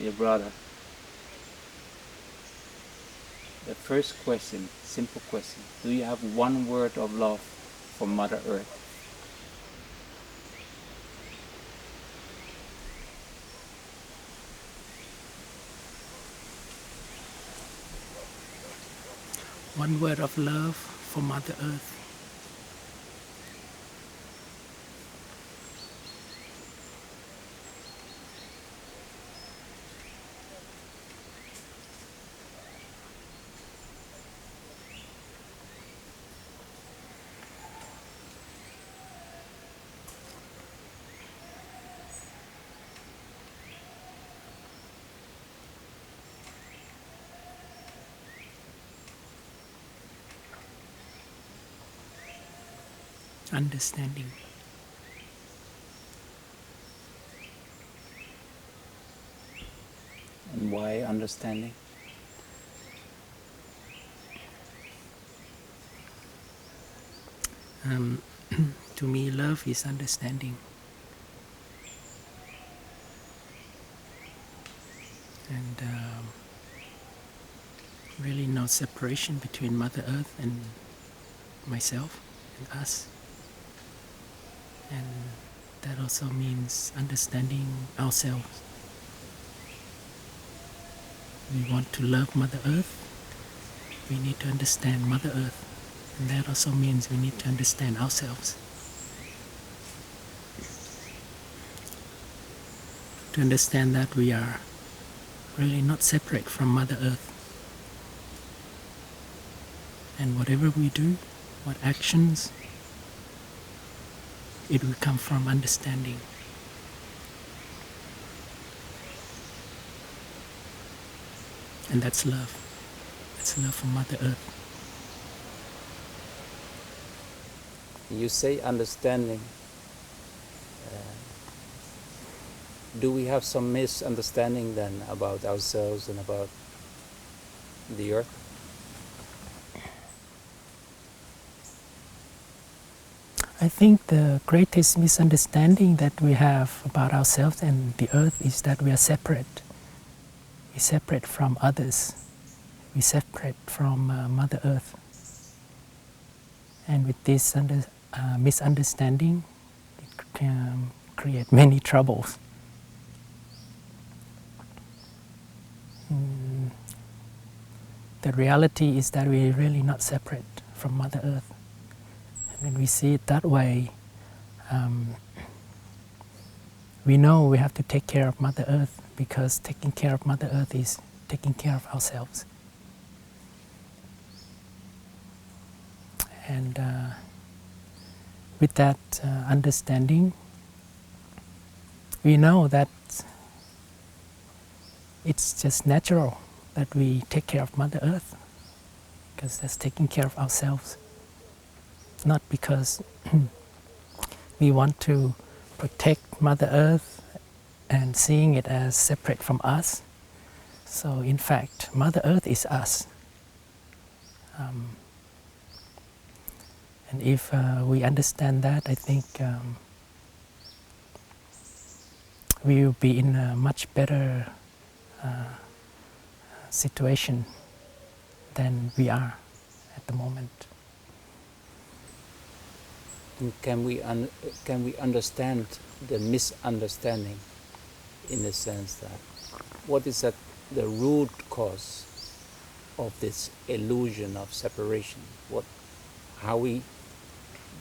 Dear brother, the first question, simple question, do you have one word of love for Mother Earth? One word of love for Mother Earth. Understanding. And why understanding? To me, love is understanding. And really no separation between Mother Earth and myself and us. And that also means understanding ourselves. We want to love Mother Earth, we need to understand Mother Earth. And that also means we need to understand ourselves. To understand that we are really not separate from Mother Earth. And whatever we do, what actions, it will come from understanding. And that's love. That's love for Mother Earth. You say understanding. Do we have some misunderstanding then about ourselves and about the earth? I think the greatest misunderstanding that we have about ourselves and the earth is that we are separate. We're separate from others. We're separate from Mother Earth. And with this misunderstanding, it can create many troubles. The reality is that we're really not separate from Mother Earth. And when we see it that way, we know we have to take care of Mother Earth, because taking care of Mother Earth is taking care of ourselves. And with that understanding, we know that it's just natural that we take care of Mother Earth, because that's taking care of ourselves. Not because we want to protect Mother Earth and seeing it as separate from us. So in fact, Mother Earth is us. And if we understand that, I think we will be in a much better situation than we are at the moment. And can we understand the misunderstanding, in the sense that what is the root cause of this illusion of separation?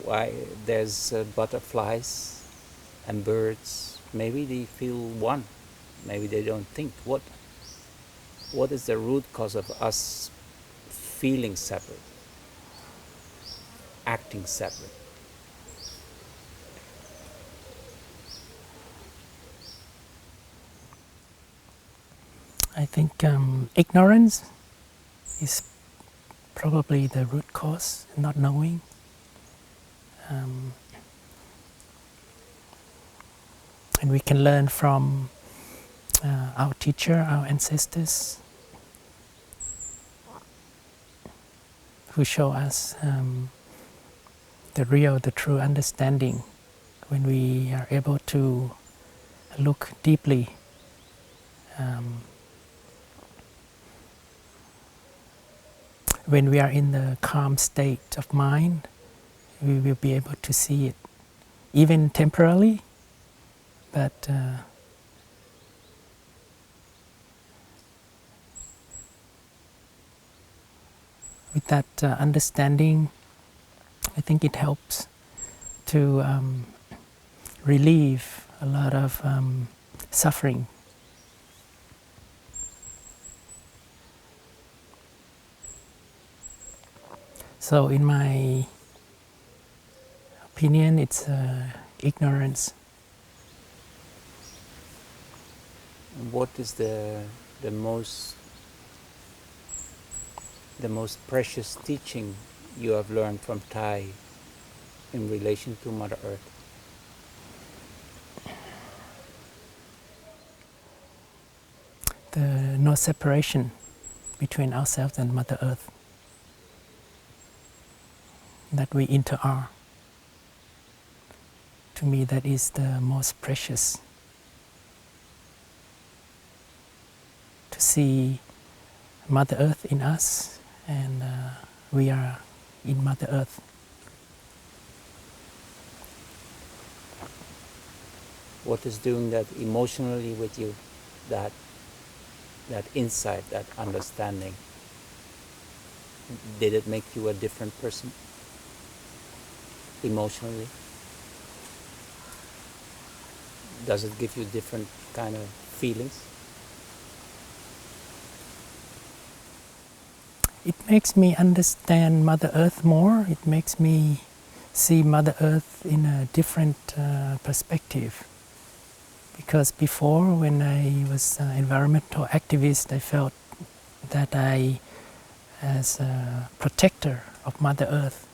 Why there's butterflies and birds? Maybe they feel one. Maybe they don't think. What is the root cause of us feeling separate, acting separate? I think ignorance is probably the root cause, not knowing. And we can learn from our teacher, our ancestors, who show us the true understanding, when we are able to look deeply When we are in the calm state of mind, we will be able to see it, even temporarily, but with that understanding, I think it helps to relieve a lot of suffering. So in my opinion, it's ignorance. What is the most precious teaching you have learned from Thai in relation to Mother Earth? The no separation between ourselves and Mother Earth, that we inter-are. To me, that is the most precious. To see Mother Earth in us, and we are in Mother Earth. What is doing that emotionally with you, that insight, that understanding? Did it make you a different person emotionally? Does it give you different kind of feelings? It makes me understand Mother Earth more. It makes me see Mother Earth in a different perspective. Because before, when I was an environmental activist, I felt that I, as a protector of Mother Earth,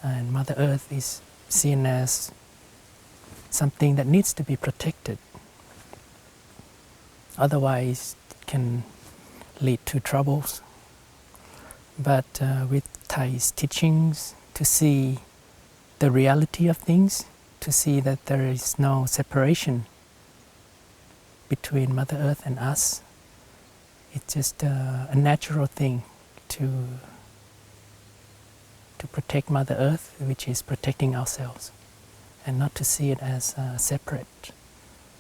and Mother Earth is seen as something that needs to be protected. Otherwise, it can lead to troubles. But with Thai's teachings, to see the reality of things, to see that there is no separation between Mother Earth and us, it's just a natural thing to protect Mother Earth, which is protecting ourselves, and not to see it as separate.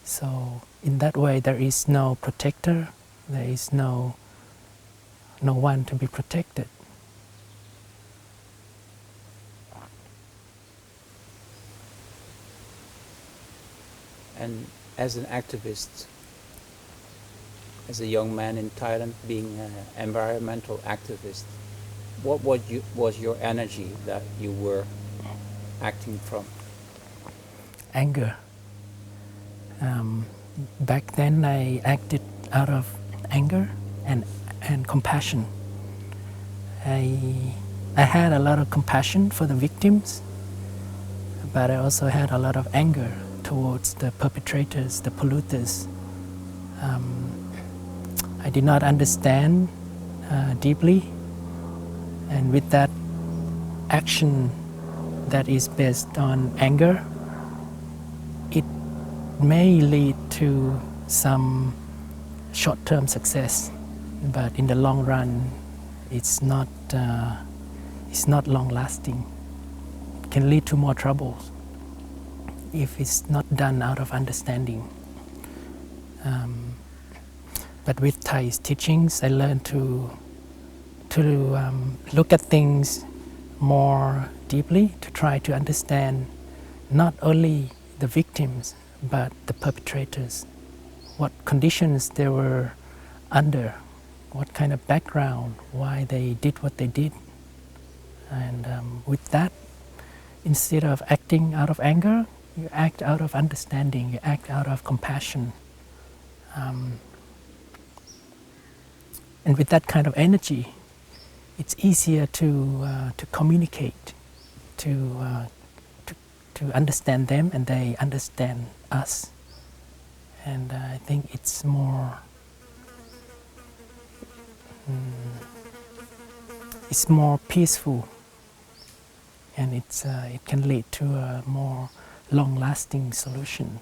So in that way, there is no protector, there is no one to be protected. And as an activist, as a young man in Thailand, being an environmental activist, what was your energy that you were acting from? Anger. Back then, I acted out of anger and compassion. I had a lot of compassion for the victims, but I also had a lot of anger towards the perpetrators, the polluters. I did not understand deeply, and with that action that is based on anger, it may lead to some short-term success, but in the long run, it's not long-lasting. It can lead to more troubles if it's not done out of understanding. But with Thai's teachings, I learned to look at things more deeply, to try to understand not only the victims, but the perpetrators, what conditions they were under, what kind of background, why they did what they did. And with that, instead of acting out of anger, you act out of understanding, you act out of compassion. And with that kind of energy, it's easier to communicate, to understand them, and they understand us. And I think it's more peaceful, and it can lead to a more long-lasting solution.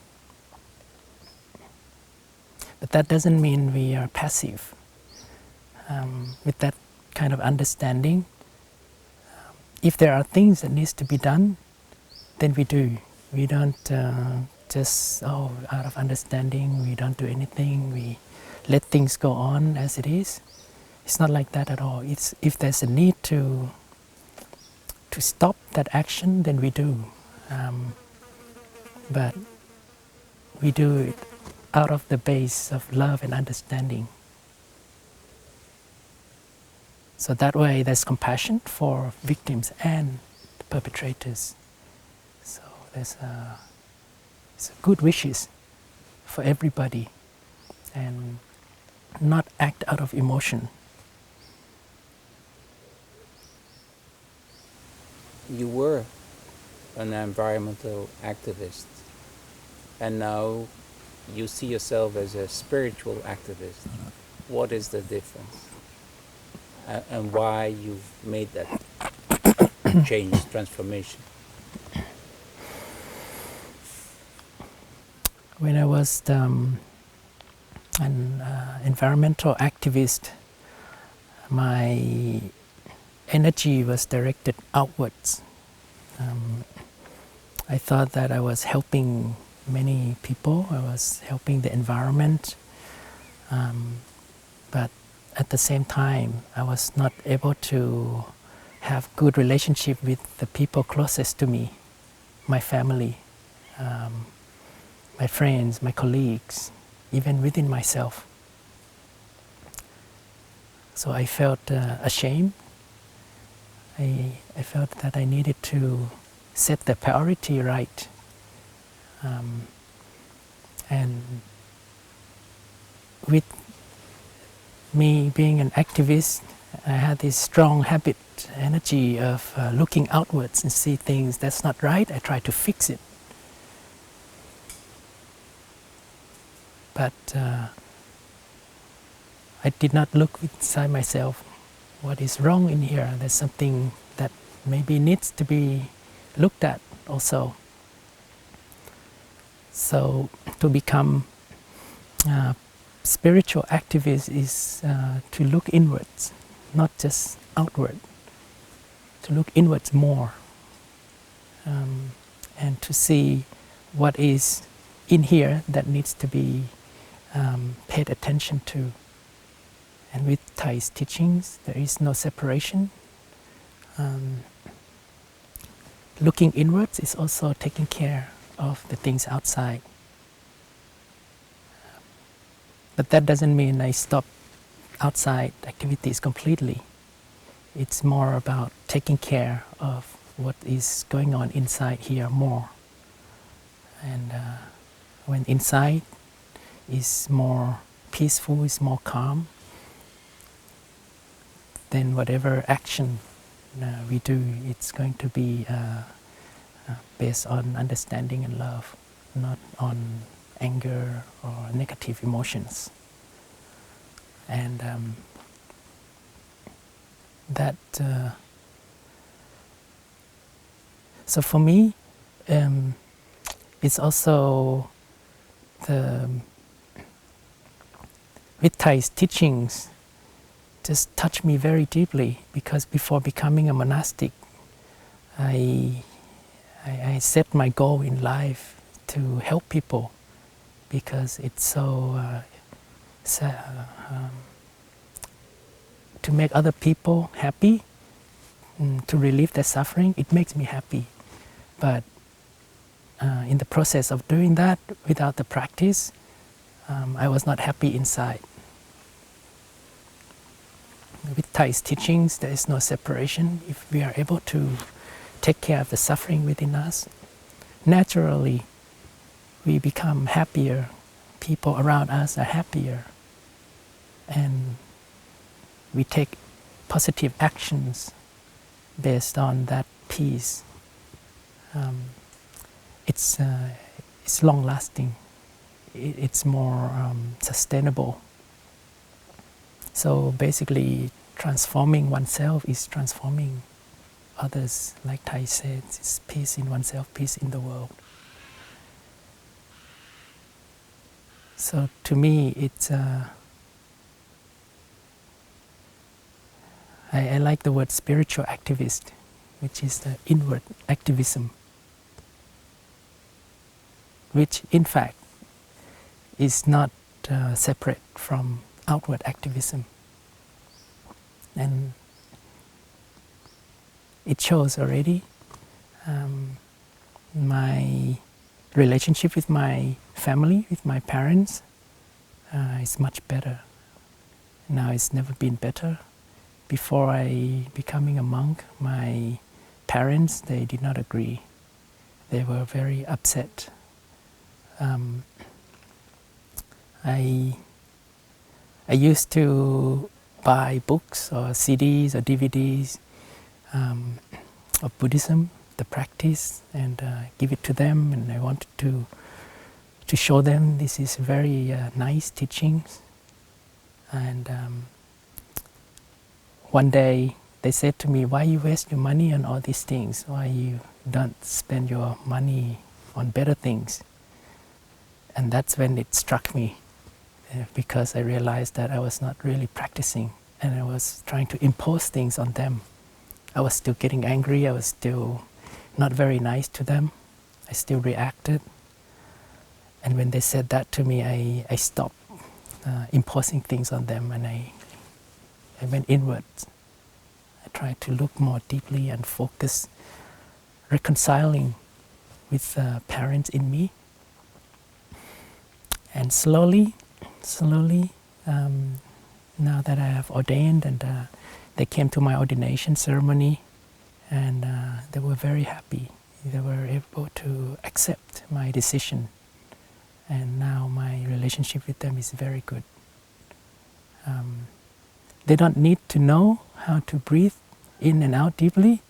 But that doesn't mean we are passive. With that kind of understanding, if there are things that needs to be done, then we do. We don't just, out of understanding, we don't do anything. We let things go on as it is. It's not like that at all. It's, if there's a need to stop that action, then we do. But we do it out of the base of love and understanding. So that way there's compassion for victims and the perpetrators. So there's good wishes for everybody and not act out of emotion. You were an environmental activist, and now you see yourself as a spiritual activist. What is the difference? And why you've made that change, transformation? When I was an environmental activist, my energy was directed outwards. I thought that I was helping many people, I was helping the environment, but at the same time I was not able to have good relationship with the people closest to me, my family, my friends, my colleagues, even within myself. So I felt ashamed. I felt that I needed to set the priority right. And with me being an activist, I had this strong habit, energy of looking outwards and see things that's not right. I try to fix it. But I did not look inside myself. What is wrong in here? There's something that maybe needs to be looked at also. So to become a spiritual activist is to look inwards, not just outward. To look inwards more, and to see what is in here that needs to be paid attention to. And with Thai's teachings, there is no separation. Looking inwards is also taking care of the things outside. But that doesn't mean I stop outside activities completely. It's more about taking care of what is going on inside here more. And when inside is more peaceful, is more calm, then whatever action we do, it's going to be based on understanding and love, not on anger or negative emotions. And so for me, it's also with Thai's teachings just touched me very deeply, because before becoming a monastic, I set my goal in life to help people, because it's so to make other people happy, to relieve their suffering. It makes me happy. But in the process of doing that, without the practice, I was not happy inside. With Thai's teachings, there is no separation. If we are able to take care of the suffering within us, naturally we become happier. People around us are happier. And we take positive actions based on that peace. It's long-lasting. It's more sustainable. So basically, transforming oneself is transforming others. Like Thai says, it's peace in oneself, peace in the world. So to me, it's I like the word spiritual activist, which is the inward activism, which in fact is not separate from outward activism. And it shows already. My relationship with my family, with my parents, is much better. Now it's never been better. Before I becoming a monk, my parents, they did not agree. They were very upset. I used to buy books or CDs or DVDs of Buddhism, the practice, and give it to them. And I wanted to show them this is very nice teachings. And one day they said to me, "Why you waste your money on all these things? Why you don't spend your money on better things?" And that's when it struck me, because I realized that I was not really practicing, and I was trying to impose things on them. I was still getting angry. I was still not very nice to them. I still reacted. And when they said that to me, I stopped imposing things on them, and I went inwards. I tried to look more deeply and focus, reconciling with parents in me. And slowly, now that I have ordained, and they came to my ordination ceremony, and they were very happy. They were able to accept my decision, and now my relationship with them is very good. They don't need to know how to breathe in and out deeply,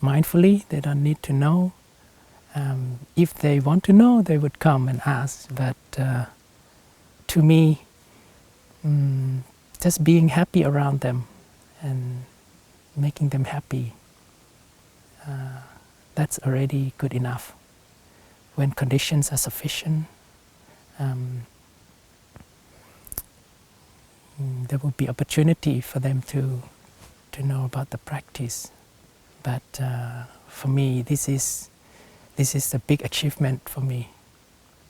mindfully. They don't need to know. If they want to know, they would come and ask. But to me, just being happy around them and making them happy, that's already good enough. When conditions are sufficient, there will be opportunity for them to know about the practice. But for me, this is a big achievement for me,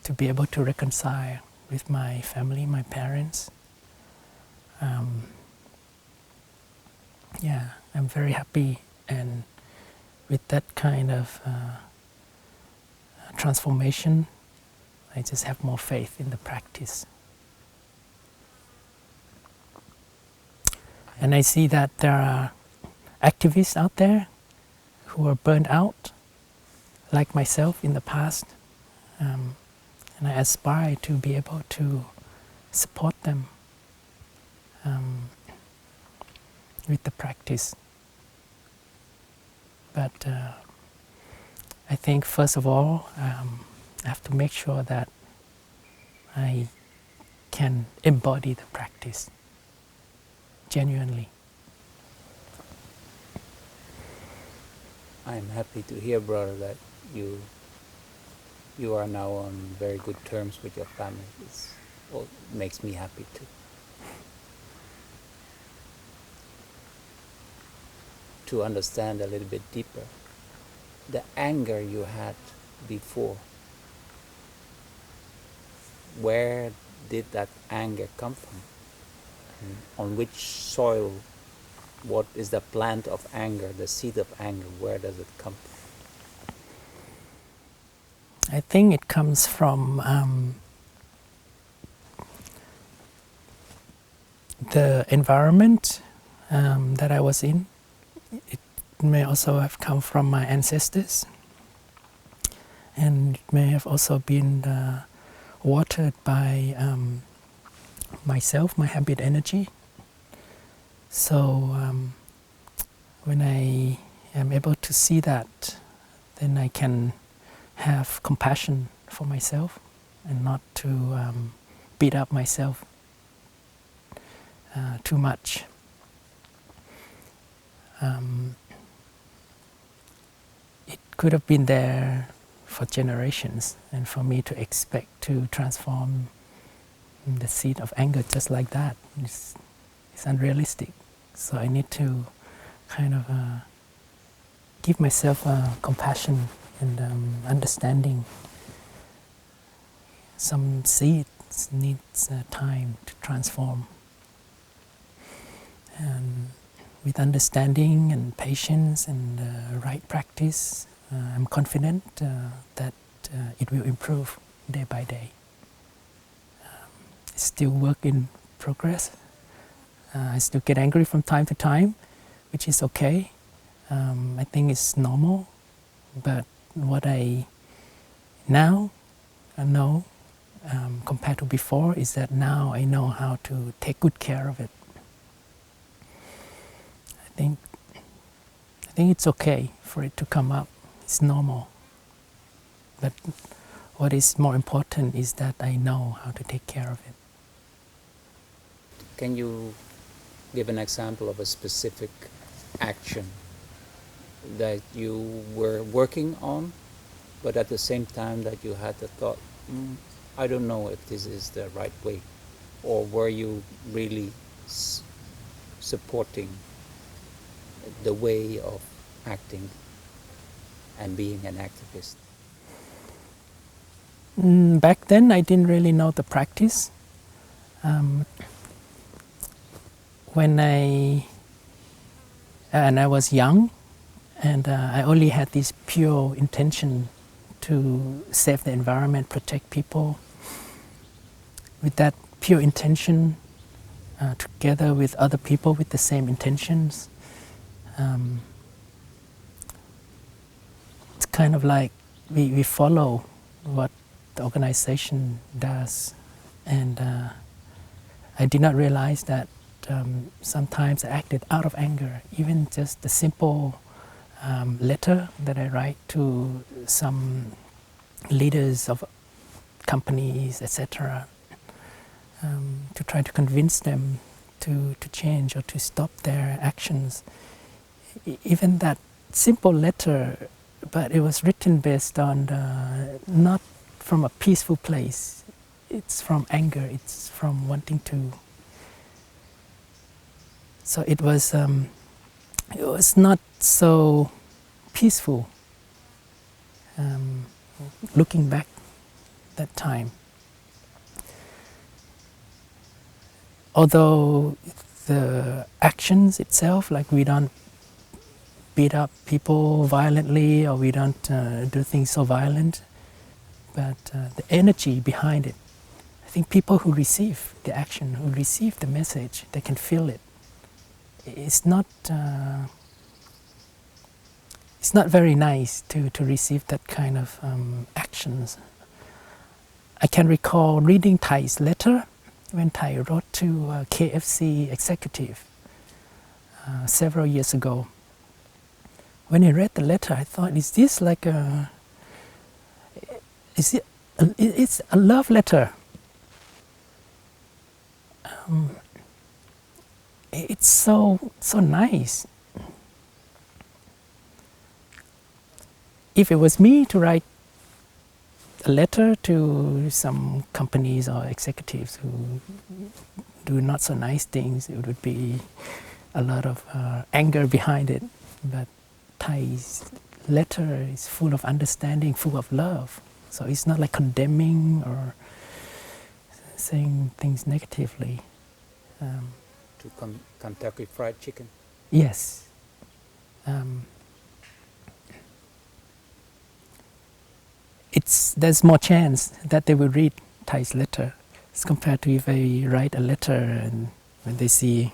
to be able to reconcile with my family, my parents. I'm very happy, and with that kind of transformation, I just have more faith in the practice. And I see that there are activists out there who are burned out, like myself in the past, and I aspire to be able to support them with the practice. But I think first of all, I have to make sure that I can embody the practice genuinely. I'm happy to hear, brother, that you are now on very good terms with your family. It makes me happy too. To understand a little bit deeper, the anger you had before, where did that anger come from? And on which soil? What is the plant of anger, the seed of anger? Where does it come from? I think it comes from the environment that I was in. It may also have come from my ancestors, and it may have also been watered by myself, my habit energy. So when I am able to see that, then I can have compassion for myself and not to beat up myself too much. It could have been there for generations, and for me to expect to transform the seed of anger just like that is unrealistic. So I need to kind of give myself compassion and understanding. Some seeds needs time to transform, and with understanding and patience and right practice, I'm confident that it will improve day by day. It's still work in progress. I still get angry from time to time, which is okay. I think it's normal, but what I now know compared to before is that now I know how to take good care of it. I think it's okay for it to come up. It's normal. But what is more important is that I know how to take care of it. Can you give an example of a specific action that you were working on, but at the same time that you had the thought, I don't know if this is the right way? Or were you really supporting the way of acting and being an activist? Back then I didn't really know the practice. When I was young, and I only had this pure intention to save the environment, protect people. With that pure intention, together with other people with the same intentions, it's kind of like we follow what the organization does, and I did not realize that sometimes I acted out of anger. Even just the simple letter that I write to some leaders of companies, etc., to try to convince them to change or to stop their actions. Even that simple letter, but it was written based on not from a peaceful place. It's from anger. It's from wanting to. So it was not so peaceful. Looking back that time, although the actions itself, like we don't beat up people violently or we don't do things so violent, but the energy behind it, I think people who receive the action, who receive the message, they can feel it. It's not very nice to receive that kind of actions. I can recall reading Thai's letter when Thai wrote to KFC executive several years ago. When I read the letter, I thought, is this like it's a love letter. It's so nice. If it was me to write a letter to some companies or executives who do not so nice things, it would be a lot of anger behind it. But Thai's letter is full of understanding, full of love. So it's not like condemning or saying things negatively. To Kentucky Fried Chicken? Yes. There's more chance that they will read Thai's letter as compared to if I write a letter and when they see.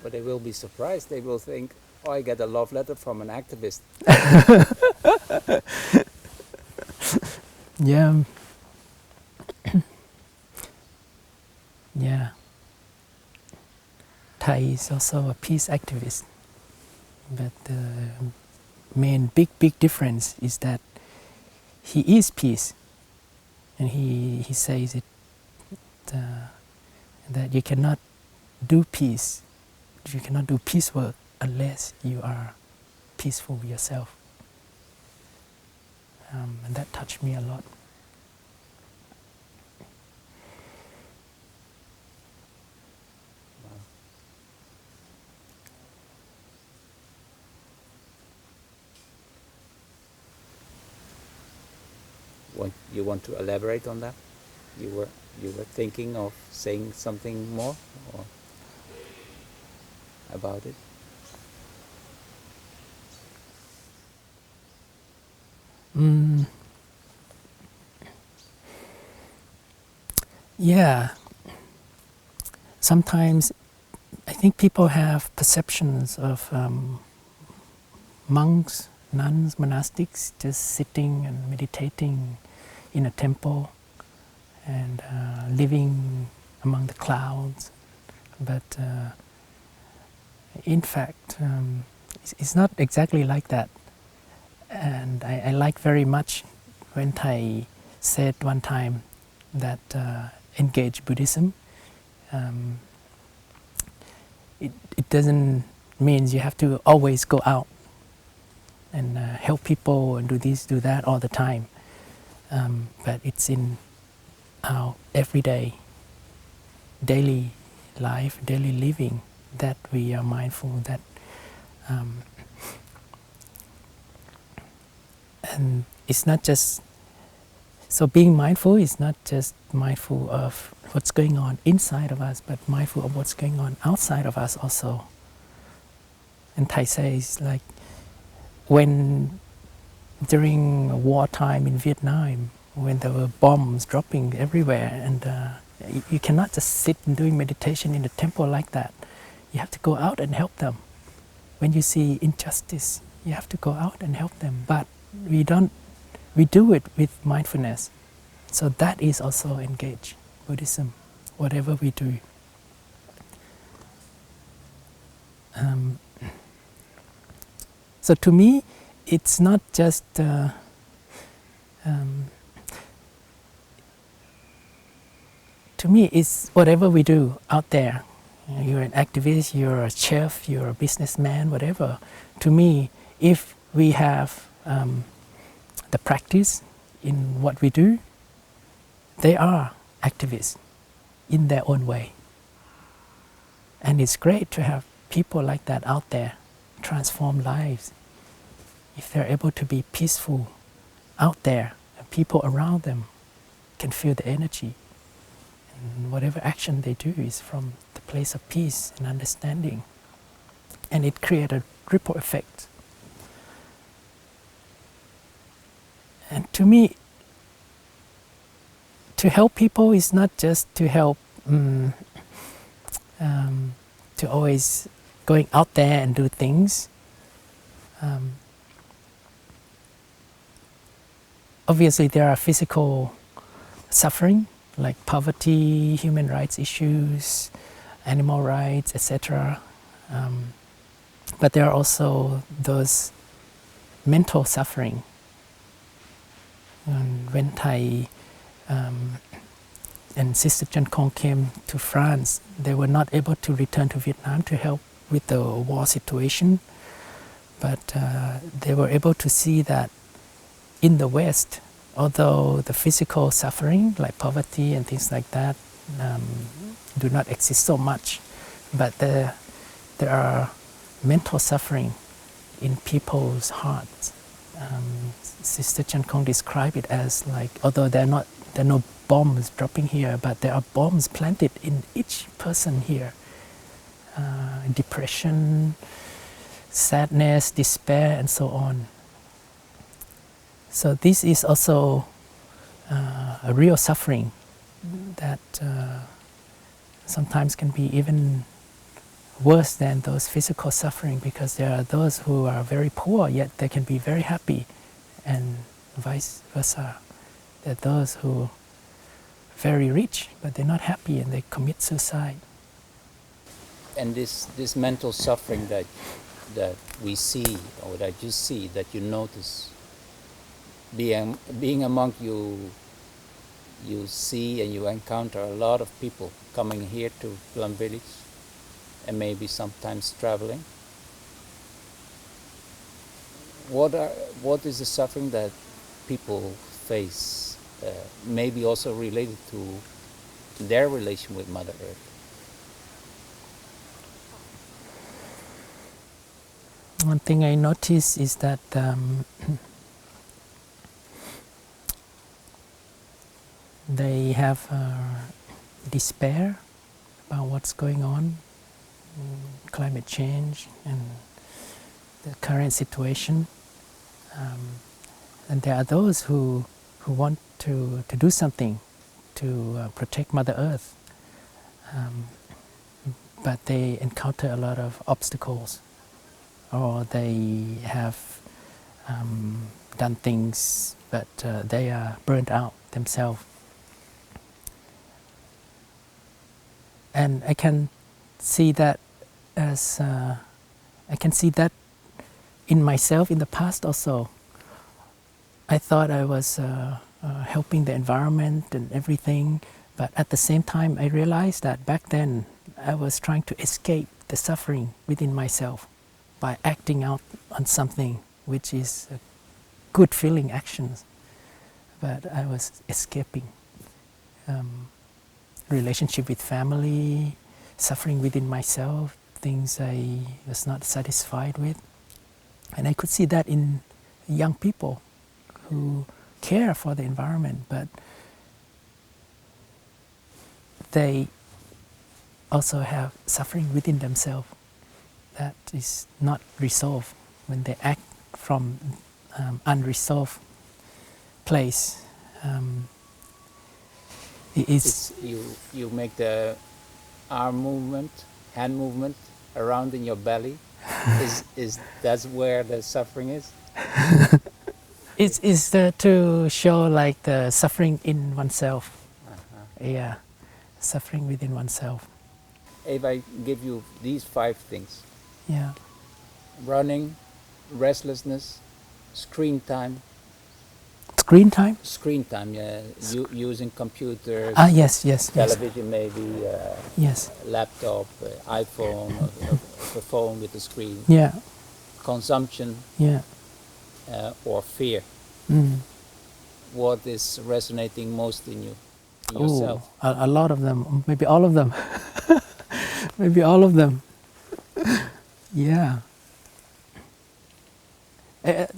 But they will be surprised. They will think, oh, I get a love letter from an activist. Yeah. Yeah. Thai is also a peace activist. But the main big difference is that he is peace. And he says it that you cannot do peace. You cannot do peace work unless you are peaceful yourself. and that touched me a lot. You want to elaborate on that? You were thinking of saying something more or about it? Yeah. Sometimes I think people have perceptions of monks, nuns, monastics just sitting and meditating in a temple and living among the clouds. But in fact, it's not exactly like that. And I like very much when Thai said one time that engage Buddhism. It doesn't mean you have to always go out and help people and do this, do that all the time. But it's in our everyday, daily life, daily living that we are mindful that and it's not just, so being mindful is not just mindful of what's going on inside of us, but mindful of what's going on outside of us also. And Thai says, like, when during wartime in Vietnam, when there were bombs dropping everywhere, and you cannot just sit and doing meditation in a temple like that. You have to go out and help them. When you see injustice, you have to go out and help them. But we do it with mindfulness. So that is also engage Buddhism, whatever we do. So to me, it's not just to me, it's whatever we do out there. You're an activist, you're a chef, you're a businessman, whatever. To me, if we have the practice in what we do, they are activists in their own way. And it's great to have people like that out there, transform lives. If they're able to be peaceful out there, and people around them can feel the energy. And whatever action they do is from the place of peace and understanding. And it creates a ripple effect. And to me, to help people is not just to help, to always going out there and do things. Obviously, there are physical suffering, like poverty, human rights issues, animal rights, etc. But there are also those mental suffering. And when Thai and Sister Chan Kong came to France, they were not able to return to Vietnam to help with the war situation. But they were able to see that in the West, although the physical suffering, like poverty and things like that, do not exist so much, but there are mental suffering in people's hearts. Sister Chan Kong described it as like, although there are no bombs dropping here, but there are bombs planted in each person here. Depression, sadness, despair, and so on. So this is also a real suffering that sometimes can be even worse than those physical suffering, because there are those who are very poor yet they can be very happy, and vice versa. There are those who are very rich but they're not happy and they commit suicide. And this mental suffering that we see, or that you see, that you notice, being a monk, you see and you encounter a lot of people coming here to Plum Village, and maybe sometimes traveling. What is the suffering that people face, maybe also related to their relation with Mother Earth? One thing I notice is that they have despair about what's going on, climate change and the current situation. And there are those who want to do something to protect Mother Earth, but they encounter a lot of obstacles, or they have done things, but they are burnt out themselves. And I can see that as I can see that in myself in the past also. I thought I was helping the environment and everything, but at the same time I realized that back then I was trying to escape the suffering within myself by acting out on something which is a good feeling actions, but I was escaping. Relationship with family, suffering within myself, things I was not satisfied with. And I could see that in young people who care for the environment, but they also have suffering within themselves that is not resolved when they act from unresolved place. You make the arm movement, hand movement around in your belly. Is that's where the suffering is? It's to show like the suffering in oneself. Yeah, suffering within oneself. If I give you these 5 things: Yeah. running, restlessness, screen time. Screen time? Screen time, yeah. Using computers. Yes, yes, television, maybe. yes. Laptop, iPhone, a phone with a screen. Yeah. Consumption. Yeah. Or fear. What is resonating most in you, in yourself? A lot of them, maybe all of them. Maybe all of them. Yeah. It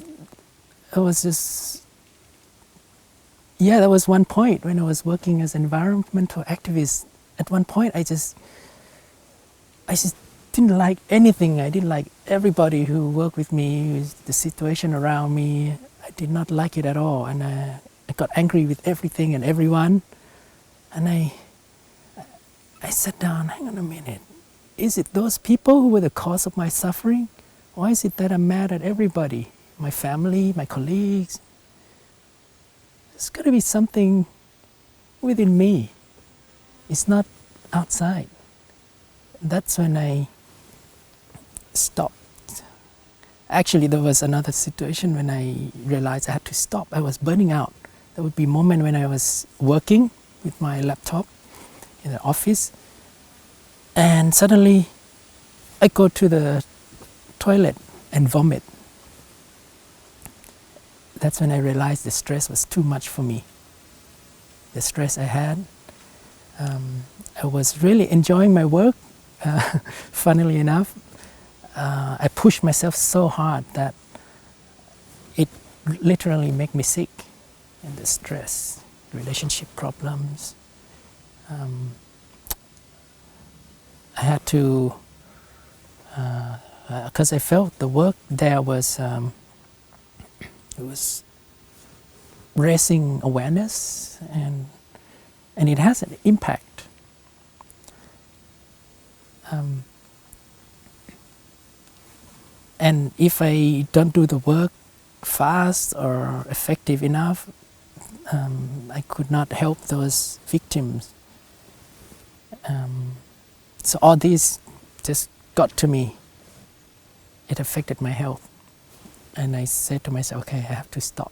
was just, yeah, there was one point when I was working as an environmental activist. At one point, I just didn't like anything. I didn't like everybody who worked with me, the situation around me. I did not like it at all, and I got angry with everything and everyone. And I sat down. Hang on a minute. Is it those people who were the cause of my suffering? Why is it that I'm mad at everybody? My family, my colleagues. There's got to be something within me. It's not outside. That's when I stopped. Actually, there was another situation when I realized I had to stop. I was burning out. There would be a moment when I was working with my laptop in the office, and suddenly I go to the toilet and vomit. That's when I realized the stress was too much for me. The stress I had. I was really enjoying my work. Funnily enough, I pushed myself so hard that it literally made me sick. And the stress, relationship problems. I had to, because I felt the work there was, it was raising awareness, and it has an impact. And if I don't do the work fast or effective enough, I could not help those victims. So all this just got to me. It affected my health. And I said to myself, okay, I have to stop.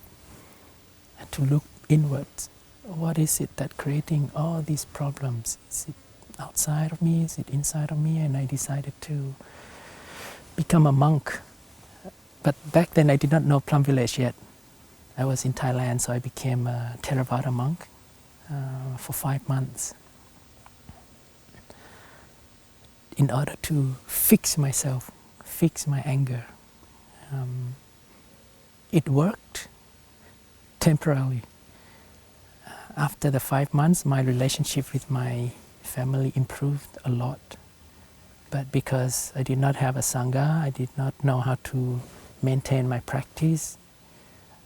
I have to look inwards. What is it that's creating all these problems? Is it outside of me? Is it inside of me? And I decided to become a monk. But back then I did not know Plum Village yet. I was in Thailand, so I became a Theravada monk for 5 months in order to fix myself, fix my anger. It worked temporarily. After the 5 months, my relationship with my family improved a lot. But because I did not have a Sangha, I did not know how to maintain my practice.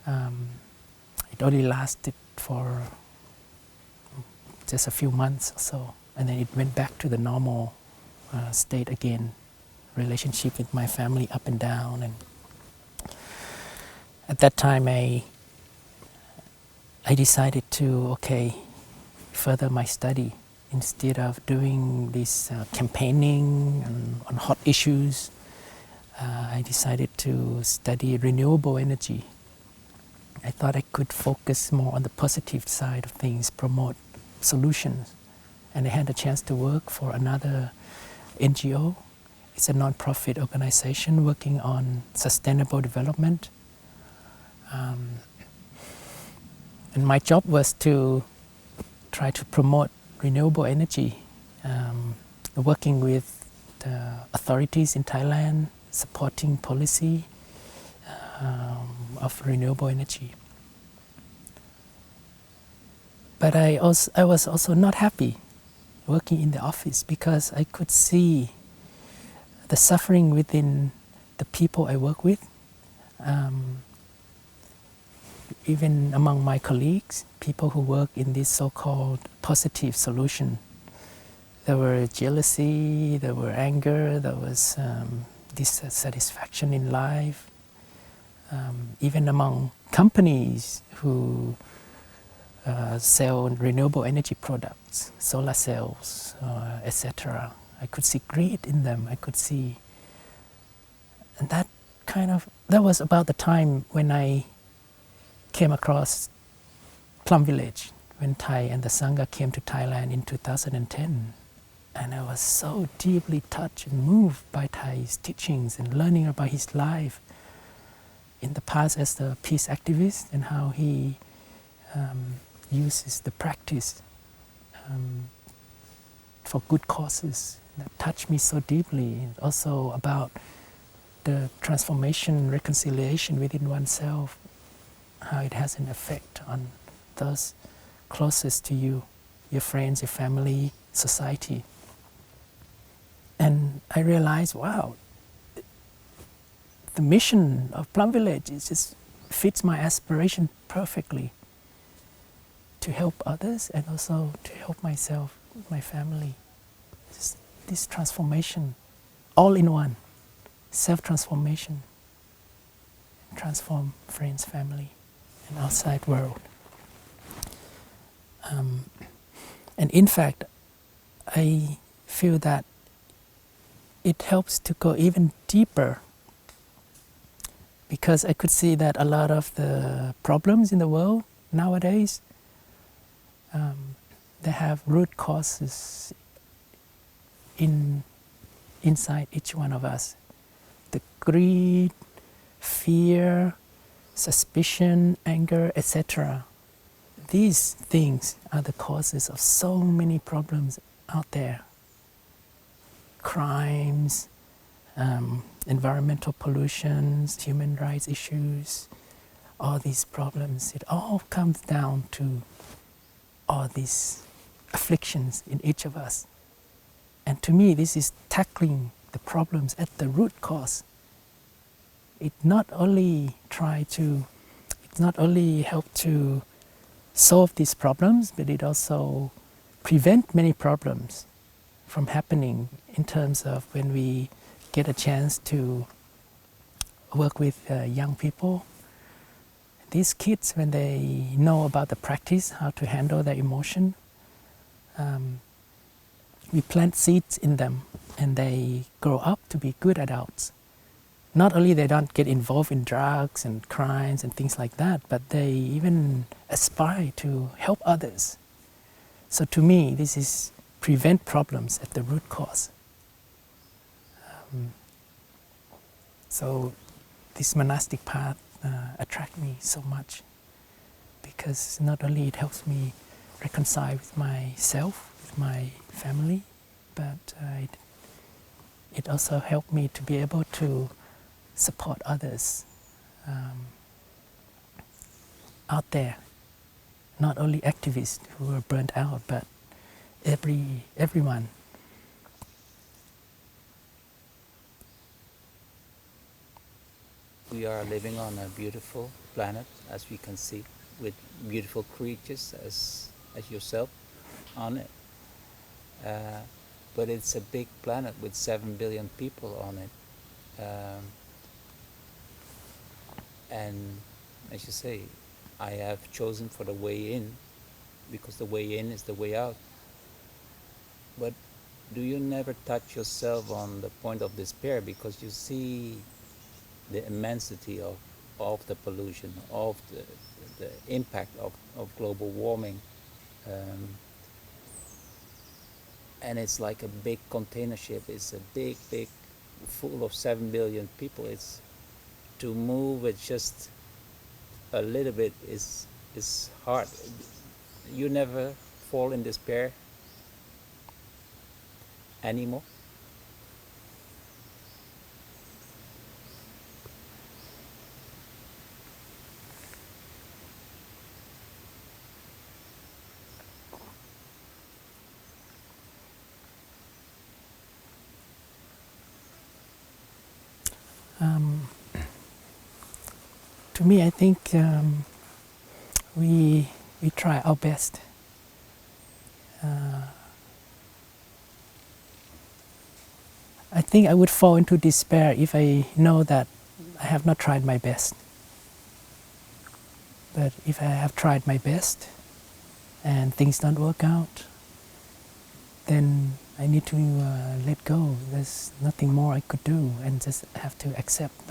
It only lasted for just a few months or so, and then it went back to the normal state again. Relationship with my family up and down, and at that time I decided to further my study. Instead of doing this campaigning on hot issues, I decided to study renewable energy. I thought I could focus more on the positive side of things, promote solutions. And I had a chance to work for another NGO. It's a non-profit organization working on sustainable development. And my job was to try to promote renewable energy, working with the authorities in Thailand, supporting policy of renewable energy. But I was also not happy working in the office because I could see the suffering within the people I work with. Even among my colleagues, people who work in this so-called positive solution. There were jealousy, there were anger, there was dissatisfaction in life. Even among companies who sell renewable energy products, solar cells, etc. I could see greed in them. I could see, and that was about the time when I came across Plum Village, when Thai and the Sangha came to Thailand in 2010. And I was so deeply touched and moved by Thai's teachings and learning about his life in the past as the peace activist and how he uses the practice for good causes. That touched me so deeply. And also about the transformation, reconciliation within oneself, how it has an effect on those closest to you, your friends, your family, society. And I realized, wow, the mission of Plum Village just fits my aspiration perfectly, to help others and also to help myself, my family. Just this transformation, all in one, self-transformation, transform friends, family, and outside world. And in fact, I feel that it helps to go even deeper, because I could see that a lot of the problems in the world nowadays, they have root causes inside each one of us. The greed, fear, suspicion, anger, etc. These things are the causes of so many problems out there. Crimes, environmental pollutions, human rights issues, all these problems. It all comes down to all these afflictions in each of us. And to me, this is tackling the problems at the root cause. It not only help to solve these problems, but it also prevent many problems from happening, in terms of when we get a chance to work with young people. These kids, when they know about the practice, how to handle their emotion, we plant seeds in them and they grow up to be good adults. Not only they don't get involved in drugs and crimes and things like that, but they even aspire to help others. So to me, this is prevent problems at the root cause. So this monastic path attracted me so much. because not only it helps me reconcile with myself, with my family, but it also helped me to be able to support others out there, not only activists who are burnt out, but everyone. We are living on a beautiful planet, as we can see, with beautiful creatures as yourself on it. But it's a big planet with 7 billion people on it. And as you say, I have chosen for the way in, because the way in is the way out. But do you never touch yourself on the point of despair, because you see the immensity of the pollution, of the impact of global warming, and it's like a big container ship. It's a big full of 7 billion people. It's to move it just a little bit is hard. You never fall in despair anymore? To me, I think we try our best. I think I would fall into despair if I know that I have not tried my best. But if I have tried my best and things don't work out, then I need to let go. There's nothing more I could do, and just have to accept.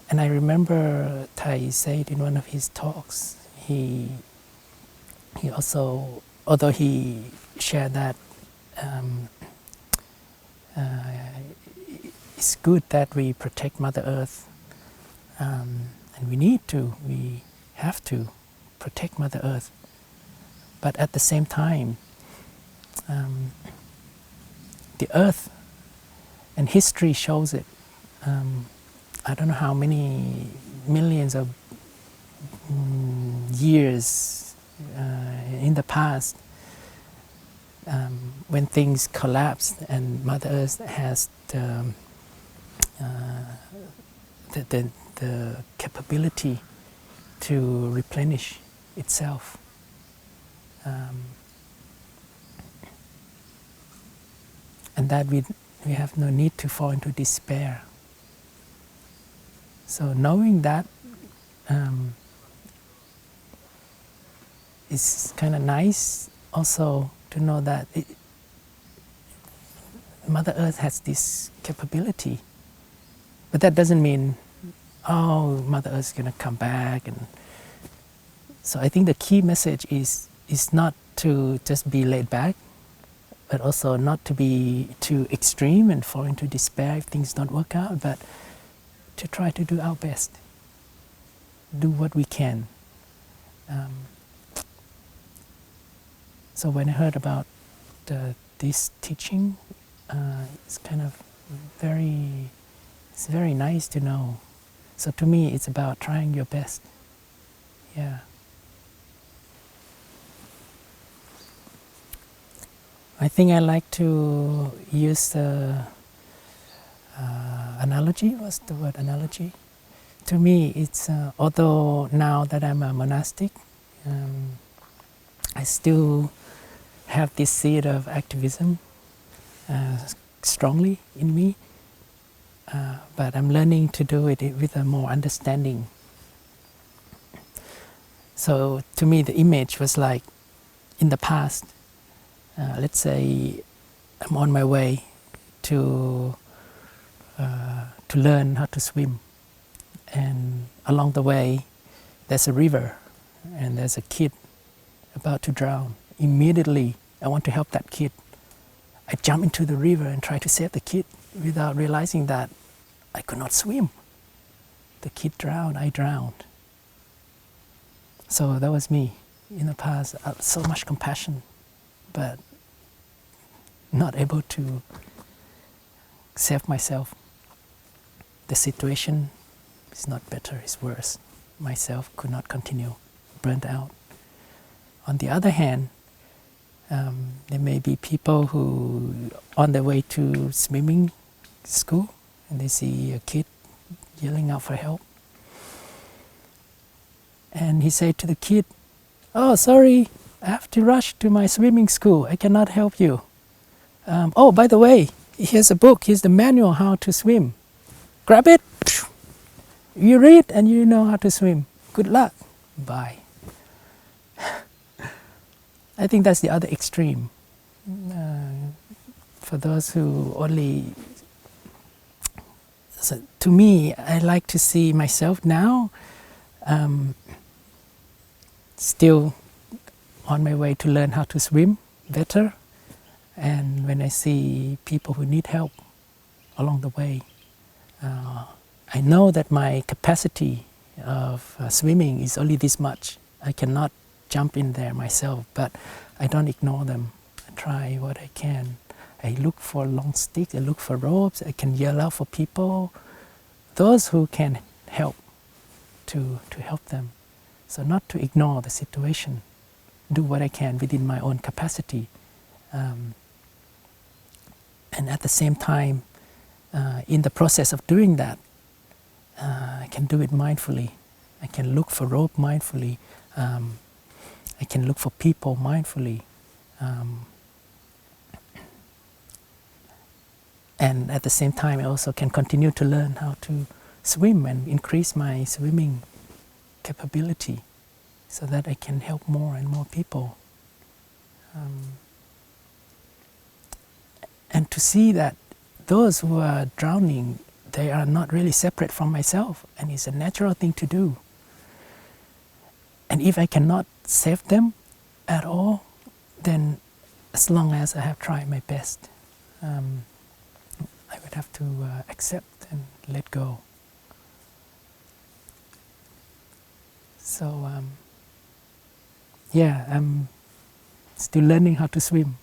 And I remember Thai said in one of his talks, he also, although he shared that it's good that we protect Mother Earth, and we have to protect Mother Earth. But at the same time, the Earth, and history shows it, I don't know how many millions of years in the past, when things collapsed and Mother Earth has the capability to replenish itself. And that we have no need to fall into despair. So knowing that is kind of nice also to know that Mother Earth has this capability. But that doesn't mean, oh, Mother Earth is going to come back. And so I think the key message is not to just be laid back, but also not to be too extreme and fall into despair if things don't work out, but to try to do our best, do what we can. So when I heard about this teaching, it's kind of it's very nice to know. So to me, it's about trying your best. Yeah. I think I like to use the analogy. What's the word analogy? To me, it's although now that I'm a monastic, I still have this seed of activism strongly in me, but I'm learning to do it with a more understanding. So to me, the image was like in the past. Let's say I'm on my way to learn how to swim, and along the way there's a river and there's a kid about to drown. Immediately I want to help that kid. I jump into the river and try to save the kid without realizing that I could not swim. The kid drowned, I drowned. So that was me in the past. So much compassion, but not able to save myself. The situation is not better, it's worse. Myself could not continue, burnt out. On the other hand, there may be people who on their way to swimming school and they see a kid yelling out for help. And he said to the kid, "Oh, sorry, I have to rush to my swimming school. I cannot help you. Oh, by the way, here's a book. Here's the manual how to swim. Grab it. You read and you know how to swim. Good luck. Bye." I think that's the other extreme. For those who only... So to me, I like to see myself now still on my way to learn how to swim better. And when I see people who need help along the way, I know that my capacity of swimming is only this much. I cannot jump in there myself, but I don't ignore them. I try what I can. I look for long sticks, I look for ropes, I can yell out for people, those who can help, to help them. So not to ignore the situation, do what I can within my own capacity. And at the same time, in the process of doing that, I can do it mindfully. I can look for rope mindfully. I can look for people mindfully. And at the same time, I also can continue to learn how to swim and increase my swimming capability so that I can help more and more people. And to see that those who are drowning, they are not really separate from myself, and it's a natural thing to do. And if I cannot save them at all, then as long as I have tried my best, I would have to accept and let go. So yeah, I'm still learning how to swim.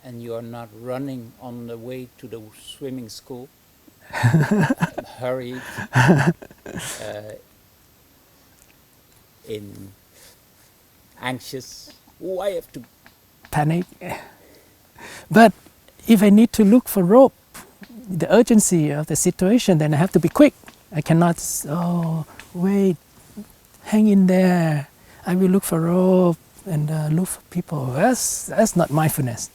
And you are not running on the way to the swimming school, hurried, anxious. Oh, I have to Panic. But if I need to look for rope, the urgency of the situation, then I have to be quick. I cannot, oh, wait, hang in there. I will look for rope and look for people. That's not mindfulness.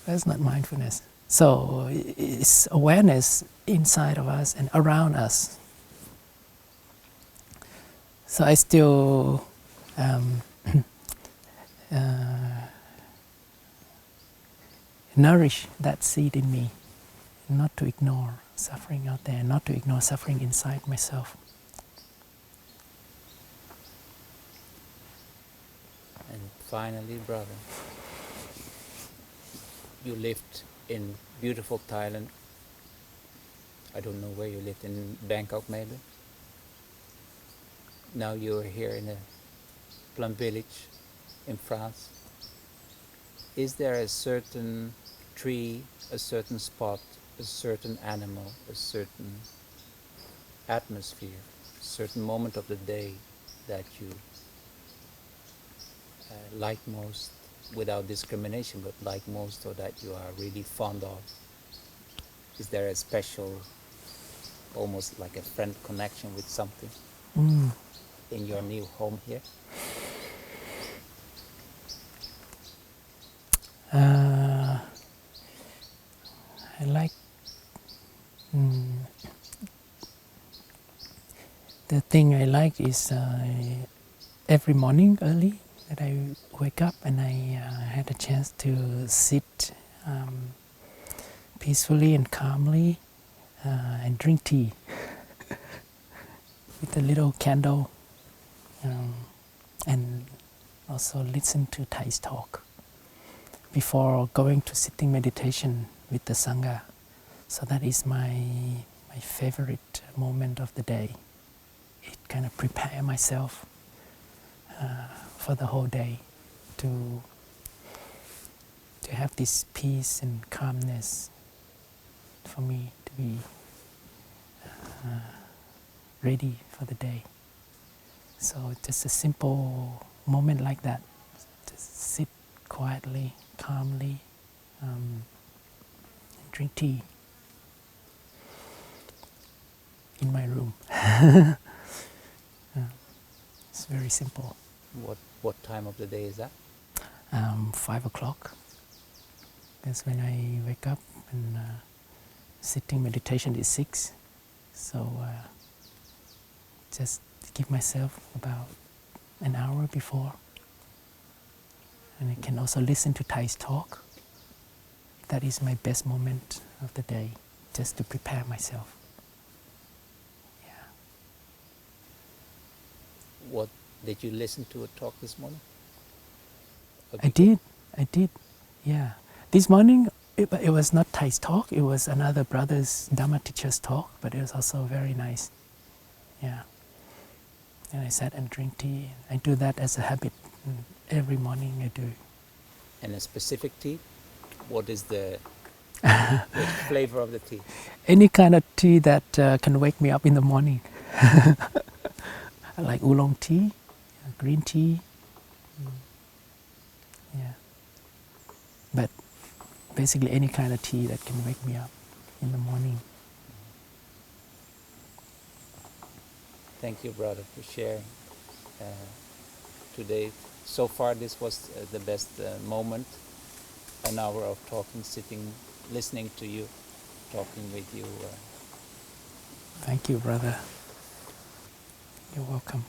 That's not mindfulness. So it's awareness inside of us and around us. So I still nourish that seed in me, not to ignore suffering out there, not to ignore suffering inside myself. And finally, brother, you lived in beautiful Thailand. I don't know where you lived, in Bangkok maybe. Now you're here in a Plum Village in France. Is there a certain tree, a certain spot, a certain animal, a certain atmosphere, a certain moment of the day that you like most, without discrimination, but like most, or that you are really fond of? Is there a special, almost like a friend connection with something in your new home here? I like the thing I like is every morning early that I wake up and I had a chance to sit peacefully and calmly and drink tea with a little candle, and also listen to Thais talk before going to sitting meditation with the Sangha. So that is my my favorite moment of the day. It kind of prepare myself for the whole day to have this peace and calmness for me to be ready for the day. So just a simple moment like that, just sit quietly, calmly, and drink tea in my room. It's very simple. What time of the day is that? 5 o'clock. That's when I wake up, and sitting meditation is 6. So just give myself about an hour before. And I can also listen to Thai's talk. That is my best moment of the day, just to prepare myself. Yeah. What did you listen to a talk this morning? I did, yeah. This morning, it was not Thai's talk, it was another brother's Dhamma teacher's talk, but it was also very nice. Yeah. And I sat and drink tea. I do that as a habit. Every morning I do. And a specific tea? What is the which flavor of the tea? Any kind of tea that can wake me up in the morning. I like oolong tea, green tea. Yeah. But basically any kind of tea that can wake me up in the morning. Thank you, brother, for sharing today. So far, this was the best moment. An hour of talking, sitting, listening to you, talking with you. Thank you, brother. You're welcome.